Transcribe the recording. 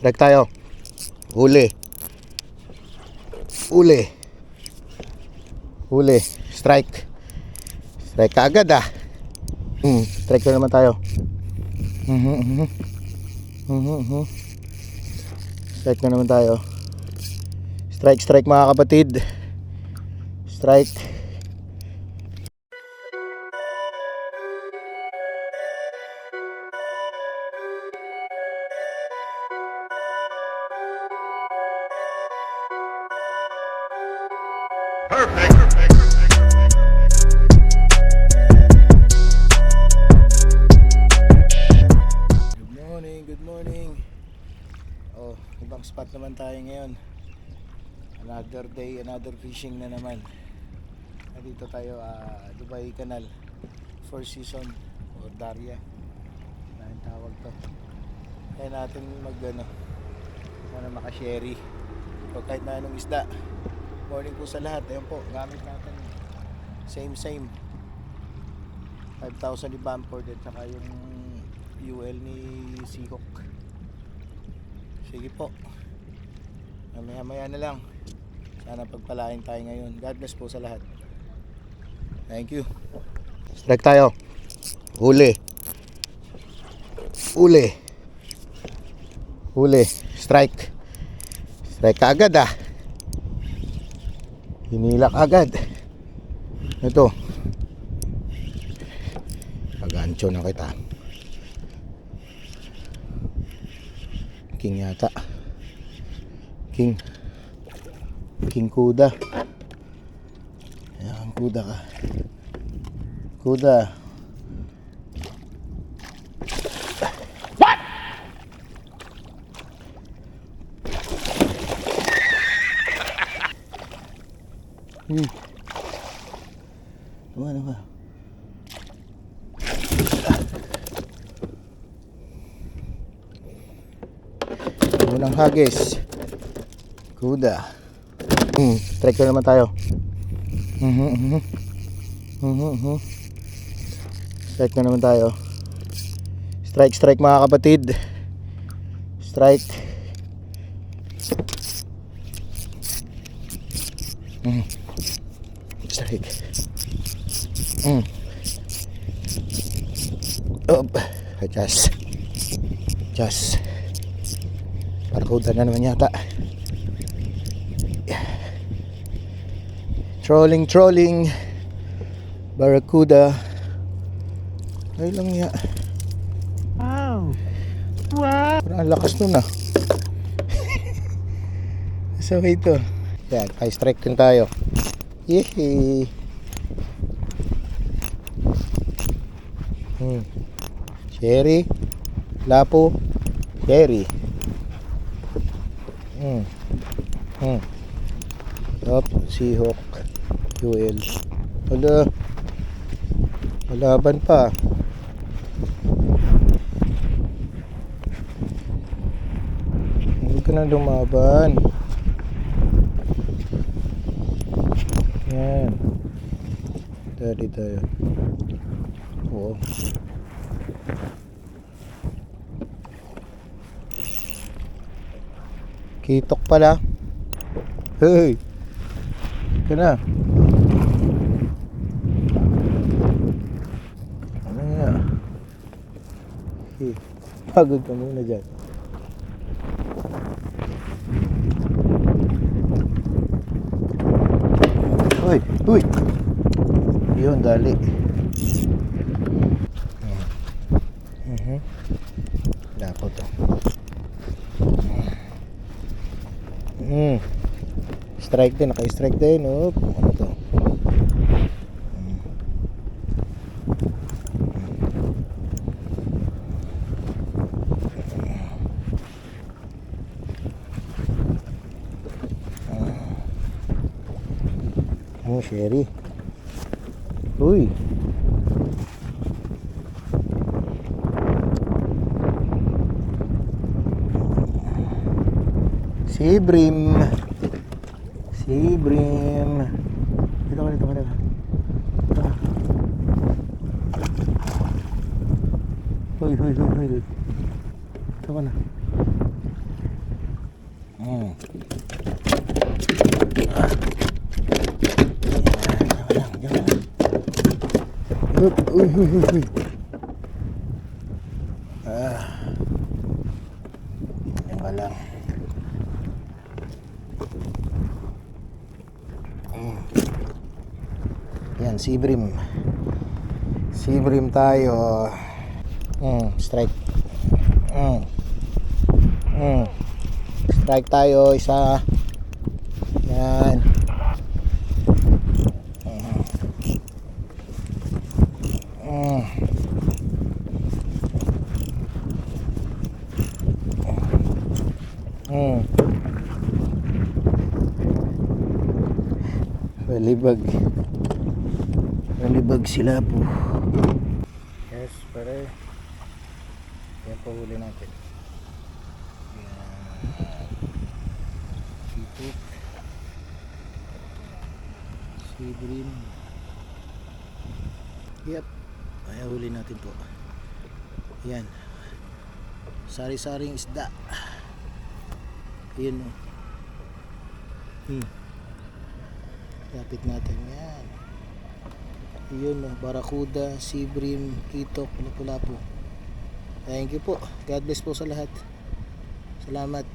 Strike tayo. Huli. Huli. Huli. Strike. Strike ka agad ah. Strike na naman tayo. Strike na naman tayo. Strike mga kapatid. Strike. Perfect. Good morning. Oh, ibang spot naman tayo ngayon. Another day, another fishing na naman. Dito tayo, Dubai Canal. Four Season or Daria. Ano tawag to? Kaya natin maka-sherry. O kahit na anong isda. Morning po sa lahat. Ayun po, gamit natin. Same. 5,000 ni Bamford at saka yung UL ni Seahawk. Sige po. Maya na lang. Sana pagpalain tayo ngayon. God bless po sa lahat. Thank you. Strike tayo. Huli. Huli. Huli. Strike. Strike ka agad ah. Hinilak agad. Ito. Pag-ancho na kita. King yata. King kuda. Ayan, kuda ka. Kuda. What? Ano ba? Unang hagis. Kuda. Strike na naman tayo. Strike na naman tayo. Strike mga kapatid. Strike. Strike. Just. Barkuda na naman yata. Trolling. Barracuda. Ay lang ya. Wow. Parang lakas nun ah. So ito. Yan, high strike din tayo. Yehey. Sherry. Lapo. Sherry. Up, Seahawk, UL. Wala. Malaban pa. Hindi ka na lumaban. Yan. Dali tayo. Oo. Kitok pala. Hey. Ika na. Ano nga? Hey. Pagod ka muna dyan. Uy. Yun, dali. Dapat to. Strike din, naka-strike din. Ano to? Sherry. Uy. Sibrim. Dito ka. Hoy. Ito ka na. Mm. Uy, uy, uy, uy. Yan ka lang. Yan, Seabream. Seabream tayo. Strike. Strike tayo isa. Yan. Balibag. Balibag sila po. Yes, pare. Yan po huli natin. Yan. Sipit. Seabream. Yep. Ay, huli natin po. Yan. Sari-saring isda. Yun o. Lapit natin yan. Yun o. Barracuda, Seabream, Itok, Lapu-Lapu. Thank you po. God bless po sa lahat. Salamat.